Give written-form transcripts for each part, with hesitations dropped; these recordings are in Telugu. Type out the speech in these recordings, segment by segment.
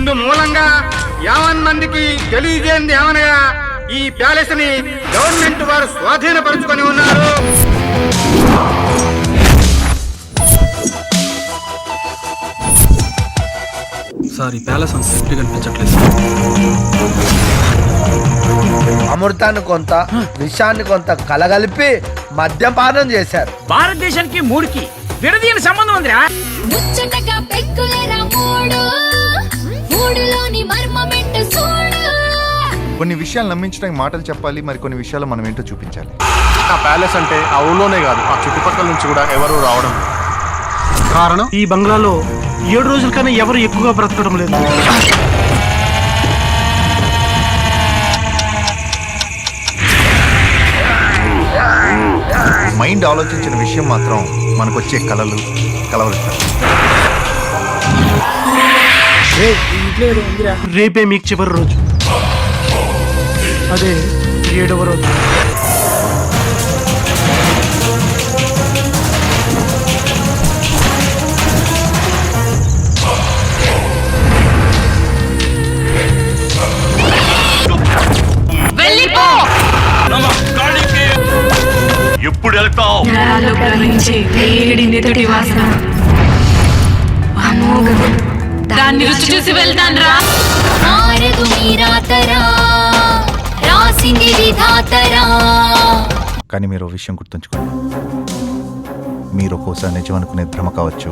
ఇందు మూలంగా యావన్ మందికి తెలియజేయండి ఏమనగా ఈ ప్యాలెస్ ని గవర్నమెంట్ వారు స్వాధీనపరుచుకొని ఉన్నారు. సార్ ఈ ప్యాలెస్ అంత సేఫ్టీ కనిపించట్లేదు. అమృతాన్ని కొంత విషాన్ని కొంత కలగలిపి మద్యపానం చేశారు. భారతదేశానికి మూడుకి విడదీయని సంబంధం ఉందిరా. ముచ్చటగా పెక్కులేరా మూడు మూడులోని మర్మమెంటు చూడు. కొన్ని విషయాలు నమ్మించడానికి మాటలు చెప్పాలి, మరి కొన్ని విషయాలు మనం ఏంటో చూపించాలి. ఆ ప్యాలెస్ అంటే ఆ ఊళ్ళోనే కాదు, ఆ చుట్టుపక్కల నుంచి కూడా ఎవరు రావడం లేదు. కారణం ఈ బంగ్లాలో 7 రోజుల కన్నా ఎవరు ఎక్కువగా బ్రతకడం లేదు. మైండ్ ఆలోచించిన విషయం మాత్రం మనకు వచ్చే కలలు కలవరిస్తారు. రేపే మీకు చివరి రోజు, అదే 7వ రోజు. ఎప్పుడు వెళ్తావు? నరాల్లో ప్రవహించే వేడి నెతటి వాసన అమోఘం. దాన్ని రుచి చూసి వెళ్తాన్రా. మారదు మీరాతరా రాసింది విధాతరా. కానీ మీరు ఓ విషయం గుర్తుంచుకోండి, మీరు ఒక్కోసారి నిజం అనుకునే భ్రమ కావచ్చు,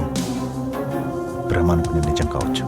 భ్రమ అనుకునే నిజం కావచ్చు.